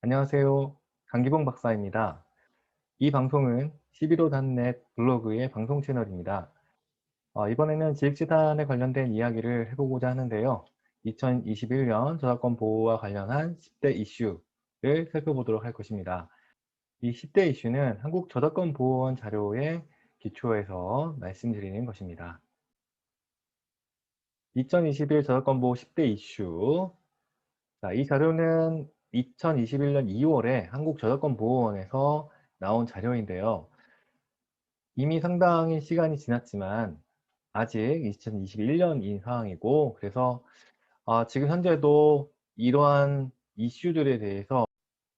안녕하세요. 강기봉 박사입니다. 이 방송은 11호.net 블로그의 방송 채널입니다. 이번에는 지식재산에 관련된 이야기를 해보고자 하는데요. 2021년 저작권 보호와 관련한 10대 이슈를 살펴보도록 할 것입니다. 이 10대 이슈는 한국저작권보호원 자료에 기초해서 말씀드리는 것입니다. 2021 저작권보호 10대 이슈. 자, 이 자료는 2021년 2월에 한국저작권보호원에서 나온 자료인데요. 이미 상당히 시간이 지났지만 아직 2021년인 상황이고, 그래서 지금 현재도 이러한 이슈들에 대해서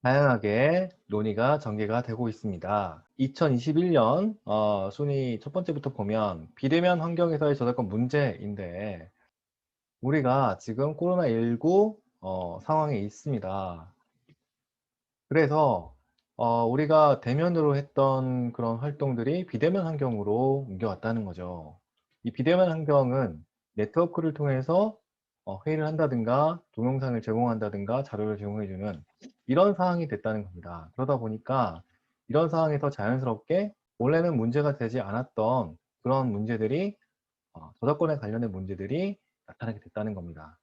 다양하게 논의가 전개가 되고 있습니다. 2021년 순위 첫 번째부터 보면 비대면 환경에서의 저작권 문제인데, 우리가 지금 코로나19 상황에 있습니다. 그래서 우리가 대면으로 했던 그런 활동들이 비대면 환경으로 옮겨왔다는 거죠. 이 비대면 환경은 네트워크를 통해서 회의를 한다든가 동영상을 제공한다든가 자료를 제공해주는 이런 상황이 됐다는 겁니다. 그러다 보니까 이런 상황에서 자연스럽게 원래는 문제가 되지 않았던 그런 문제들이, 저작권에 관련된 문제들이 나타나게 됐다는 겁니다.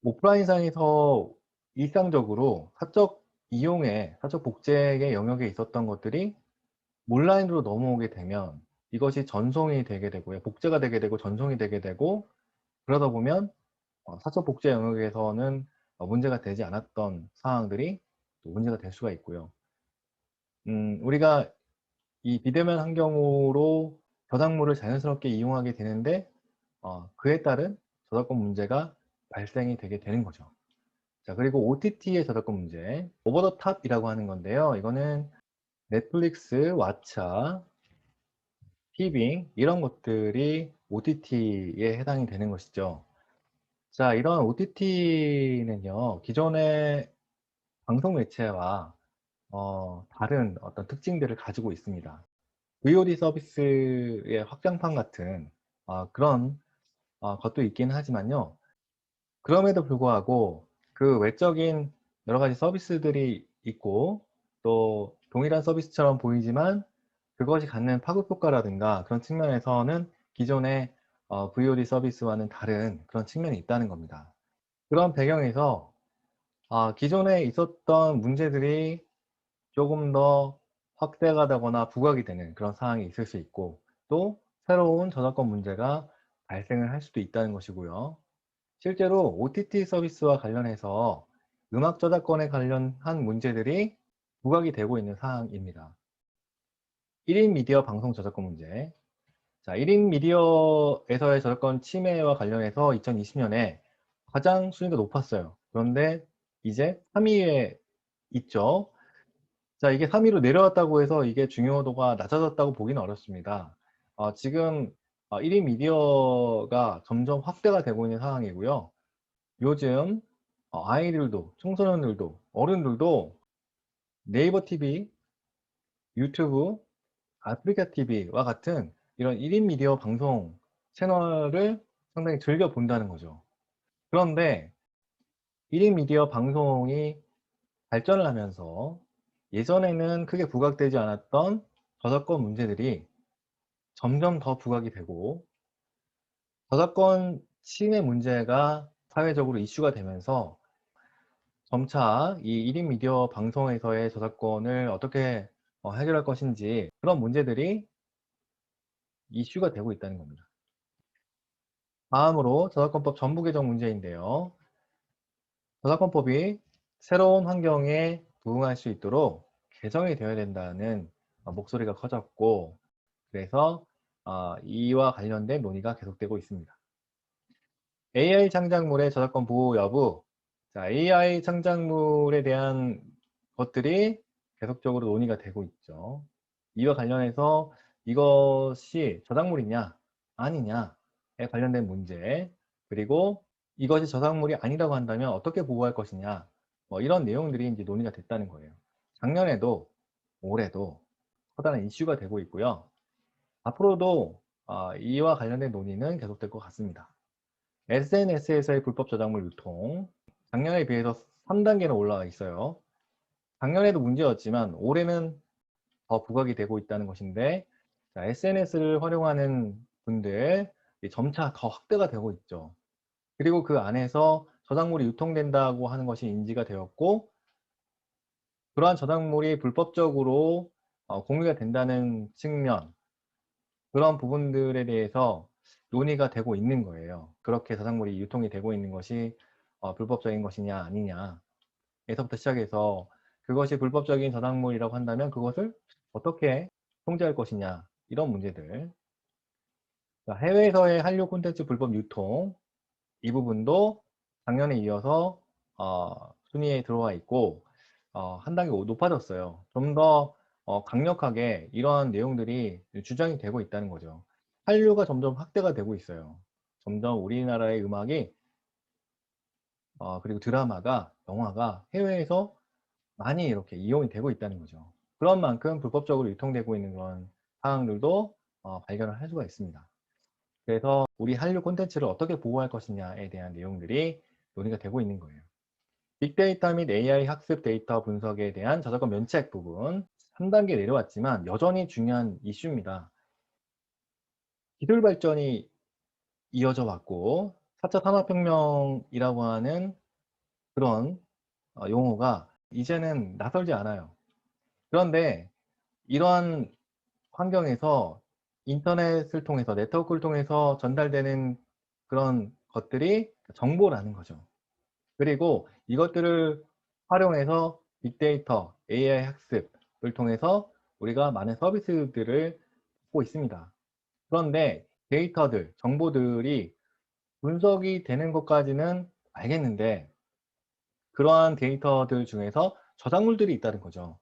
오프라인상에서 일상적으로 사적 이용에, 사적 복제의 영역에 있었던 것들이 온라인으로 넘어오게 되면 이것이 전송이 되게 되고요. 복제가 되게 되고 전송이 되게 되고, 그러다 보면 사적 복제 영역에서는 문제가 되지 않았던 상황들이 또 문제가 될 수가 있고요. 우리가 이 비대면 환경으로 저작물을 자연스럽게 이용하게 되는데 그에 따른 저작권 문제가 발생이 되게 되는 거죠. 자, 그리고 OTT의 저작권 문제, 오버 더 탑이라고 하는 건데요. 이거는 넷플릭스, 왓챠, 티빙 이런 것들이 OTT에 해당이 되는 것이죠. 자, 이런 OTT는요, 기존의 방송 매체와 다른 어떤 특징들을 가지고 있습니다. VOD 서비스의 확장판 같은 그런 것도 있긴 하지만요. 그럼에도 불구하고 그 외적인 여러 가지 서비스들이 있고, 또 동일한 서비스처럼 보이지만 그것이 갖는 파급 효과라든가 그런 측면에서는 기존의 VOD 서비스와는 다른 그런 측면이 있다는 겁니다. 그런 배경에서 기존에 있었던 문제들이 조금 더 확대가 되거나 부각이 되는 그런 상황이 있을 수 있고, 또 새로운 저작권 문제가 발생을 할 수도 있다는 것이고요. 실제로 OTT 서비스와 관련해서 음악 저작권에 관련한 문제들이 부각이 되고 있는 사항입니다. 1인 미디어 방송 저작권 문제. 자, 1인 미디어에서의 저작권 침해와 관련해서 2020년에 가장 순위가 높았어요. 그런데 이제 3위에 있죠. 자, 이게 3위로 내려왔다고 해서 이게 중요도가 낮아졌다고 보기는 어렵습니다. 지금 1인 미디어가 점점 확대가 되고 있는 상황이고요. 요즘 아이들도, 청소년들도, 어른들도 네이버 TV, 유튜브, 아프리카 TV와 같은 이런 1인 미디어 방송 채널을 상당히 즐겨 본다는 거죠. 그런데 1인 미디어 방송이 발전을 하면서 예전에는 크게 부각되지 않았던 저작권 문제들이 점점 더 부각이 되고, 저작권 침해 문제가 사회적으로 이슈가 되면서 점차 이 1인 미디어 방송에서의 저작권을 어떻게 해결할 것인지, 그런 문제들이 이슈가 되고 있다는 겁니다. 다음으로 저작권법 전부 개정 문제인데요. 저작권법이 새로운 환경에 부응할 수 있도록 개정이 되어야 된다는 목소리가 커졌고, 그래서 이와 관련된 논의가 계속되고 있습니다. AI 창작물의 저작권 보호 여부. 자, AI 창작물에 대한 것들이 계속적으로 논의가 되고 있죠. 이와 관련해서 이것이 저작물이냐 아니냐에 관련된 문제, 그리고 이것이 저작물이 아니라고 한다면 어떻게 보호할 것이냐, 이런 내용들이 이제 논의가 됐다는 거예요. 작년에도 올해도 커다란 이슈가 되고 있고요. 앞으로도 이와 관련된 논의는 계속될 것 같습니다. SNS에서의 불법 저작물 유통, 작년에 비해서 3단계는 올라와 있어요. 작년에도 문제였지만 올해는 더 부각이 되고 있다는 것인데, 자, SNS를 활용하는 분들 점차 더 확대가 되고 있죠. 그리고 그 안에서 저작물이 유통된다고 하는 것이 인지가 되었고, 그러한 저작물이 불법적으로 공유가 된다는 측면, 그런 부분들에 대해서 논의가 되고 있는 거예요. 그렇게 저작물이 유통이 되고 있는 것이 불법적인 것이냐 아니냐에서부터 시작해서, 그것이 불법적인 저작물이라고 한다면 그것을 어떻게 통제할 것이냐, 이런 문제들. 자, 해외에서의 한류 콘텐츠 불법 유통, 이 부분도 작년에 이어서 순위에 들어와 있고 한 단계 높아졌어요. 좀 더 강력하게 이러한 내용들이 주장이 되고 있다는 거죠. 한류가 점점 확대가 되고 있어요. 점점 우리나라의 음악이 그리고 드라마가, 영화가 해외에서 많이 이렇게 이용이 되고 있다는 거죠. 그런 만큼 불법적으로 유통되고 있는 그런 사항들도 발견을 할 수가 있습니다. 그래서 우리 한류 콘텐츠를 어떻게 보호할 것이냐에 대한 내용들이 논의가 되고 있는 거예요. 빅데이터 및 AI 학습 데이터 분석에 대한 저작권 면책 부분, 3단계 내려왔지만 여전히 중요한 이슈입니다. 기술 발전이 이어져 왔고 4차 산업혁명이라고 하는 그런 용어가 이제는 낯설지 않아요. 그런데 이러한 환경에서 인터넷을 통해서, 네트워크를 통해서 전달되는 그런 것들이 정보라는 거죠. 그리고 이것들을 활용해서 빅데이터, AI 학습을 통해서 우리가 많은 서비스들을 하고 있습니다. 그런데 데이터들, 정보들이 분석이 되는 것까지는 알겠는데, 그러한 데이터들 중에서 저작물들이 있다는 거죠.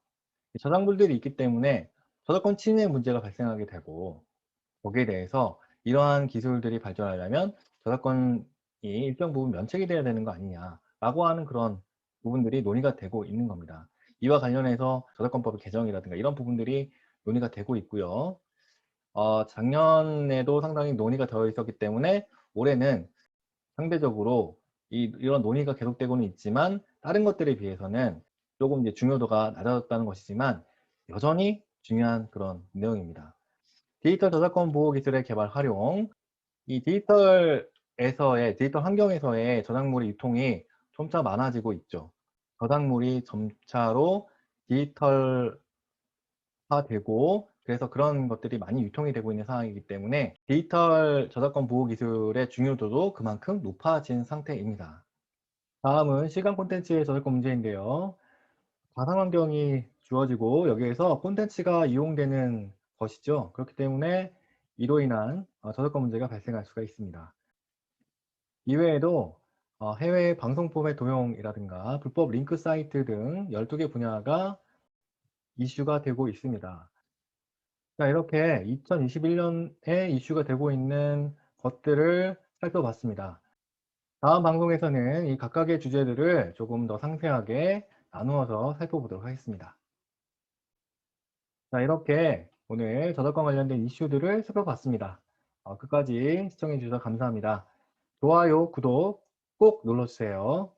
이 저작물들이 있기 때문에 저작권 침해 문제가 발생하게 되고, 거기에 대해서 이러한 기술들이 발전하려면 저작권이 일정 부분 면책이 돼야 되는 거 아니냐라고 하는 그런 부분들이 논의가 되고 있는 겁니다. 이와 관련해서 저작권법 개정이라든가 이런 부분들이 논의가 되고 있고요. 작년에도 상당히 논의가 되어 있었기 때문에 올해는 상대적으로 이런 논의가 계속되고는 있지만 다른 것들에 비해서는 조금 이제 중요도가 낮아졌다는 것이지만 여전히 중요한 그런 내용입니다. 디지털 저작권 보호 기술의 개발 활용, 이 디지털 환경에서의 저작물의 유통이 점차 많아지고 있죠. 저작물이 점차로 디지털화되고, 그래서 그런 것들이 많이 유통이 되고 있는 상황이기 때문에 디지털 저작권 보호 기술의 중요도도 그만큼 높아진 상태입니다. 다음은 시간 콘텐츠의 저작권 문제인데요. 가상 환경이 주어지고 여기에서 콘텐츠가 이용되는 것이죠. 그렇기 때문에 이로 인한 저작권 문제가 발생할 수가 있습니다. 이외에도 해외 방송 포맷 도용이라든가 불법 링크 사이트 등 12개 분야가 이슈가 되고 있습니다. 자, 이렇게 2021년에 이슈가 되고 있는 것들을 살펴봤습니다. 다음 방송에서는 이 각각의 주제들을 조금 더 상세하게 나누어서 살펴보도록 하겠습니다. 자, 이렇게 오늘 저작권 관련된 이슈들을 살펴봤습니다. 끝까지 시청해 주셔서 감사합니다. 좋아요, 구독 꼭 눌러주세요.